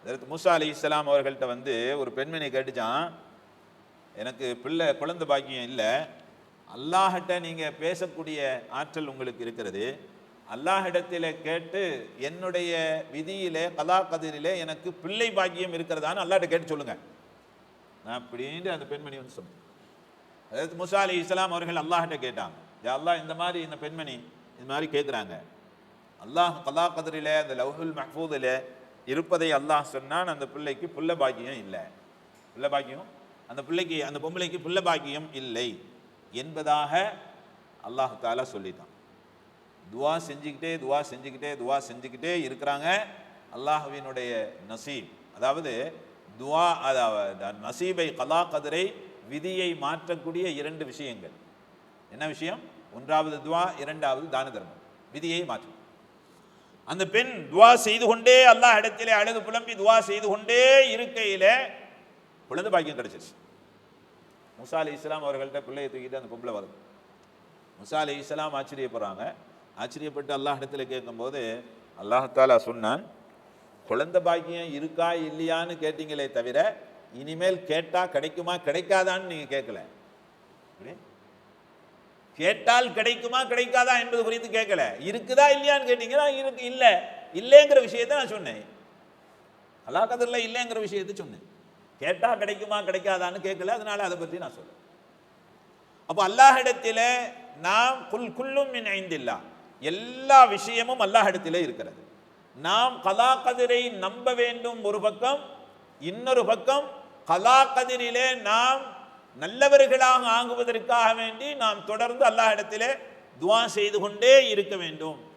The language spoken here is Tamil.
ஹஜ்ரத் மூசா அலைஹிஸ்ஸலாம் அவர்கள்ட்ட வந்து ஒரு பெண்மணி கேட்டுச்சான், எனக்கு குழந்தை பாக்கியம் இல்லை, அல்லாஹ்கிட்ட நீங்கள் பேசக்கூடிய ஆற்றல் உங்களுக்கு இருக்கிறது, அல்லாஹ்விடத்தில் கேட்டு என்னுடைய விதியிலே கலா கதிரிலே எனக்கு பிள்ளை பாக்கியம் இருக்கிறதான்னு அல்லாஹ்ட்ட கேட்டு சொல்லுங்க நான் அப்படின்ட்டு அந்த பெண்மணி வந்து சொன்னேன். ஹஜ்ரத் மூசா அலைஹிஸ்ஸலாம் அவர்கள் அல்லாஹ்கிட்ட கேட்டாங்க, யா அல்லாஹ் இந்த மாதிரி இந்த பெண்மணி இது மாதிரி கேட்குறாங்க, அல்லாஹ் கலா கதிரிலே அந்த லவ்ஹுல் மஹ்ஃபூதில் இருப்பதை அல்லாஹ் சொன்னான், அந்த பிள்ளைக்கு புள்ள பாக்கியம் இல்லை, புள்ள பாக்கியம் அந்த பிள்ளைக்கு அந்த பொம்பளைக்கு புள்ள பாக்கியம் இல்லை என்பதாக அல்லாஹ் தஆலா சொல்லிட்டான். துவா செஞ்சுக்கிட்டே இருக்கிறாங்க. அல்லாஹ்வினுடைய நசீப், அதாவது துவா, அதாவது நசீபை கலா கதிரை விதியை மாற்றக்கூடிய இரண்டு விஷயங்கள். என்ன விஷயம்? ஒன்றாவது துவா, இரண்டாவது தான தர்மம். விதியை மாற்றும். அந்த பெண் துவா செய்து கொண்டே அல்லாஹ் இடத்திலே அழுது புலம்பி துவா செய்து கொண்டே இருக்கையில குழந்தை பாக்கியம் கிடைச்சிருச்சு. மூசா அலைஹிஸ்ஸலாம் அவர்கள்ட்ட பிள்ளையை தூக்கிட்டு அந்த பொம்பளை வருது. மூசா அலைஹிஸ்ஸலாம் ஆச்சரியப்படுறாங்க. ஆச்சரியப்பட்டு அல்லாஹ் இடத்துல கேட்கும்போது அல்லாஹ் தஆலா சொன்னான், குழந்தை பாக்கியம் இருக்கா இல்லையான்னு கேட்டீங்களே தவிர இனிமேல் கேட்டா கிடைக்குமா கிடைக்காதான்னு நீங்க கேட்கல. கேட்டால் கிடைக்குமா கிடைக்காதா என்பது குறித்து கேட்கல, இருக்குதா இல்லையான்னு கேட்டீங்கன்னா இருக்கு இல்லை இல்லைங்கிற விஷயத்தை நான் சொன்னேன். அல்லாஹ் கதர்ல இல்லைங்கிற விஷயத்தை சொன்னேன். கேட்டா கிடைக்குமா கிடைக்காதான்னு கேட்கல, அதனால அதை பற்றி நான் சொல்ல. அப்போ அல்லாஹ் இடத்துல நாம் குல்லும் மின் ஐந்தில்லா, எல்லா விஷயமும் அல்லாஹ் இடத்திலே இருக்கிறது. நாம் கலா கதிரை நம்ப வேண்டும் ஒரு பக்கம், இன்னொரு பக்கம் கலா கதிரிலே நாம் நல்லவர்களாக ஆகுவதற்காக வேண்டி நாம் தொடர்ந்து அல்லாஹ் இடத்திலே துஆ செய்து கொண்டே இருக்க வேண்டும்.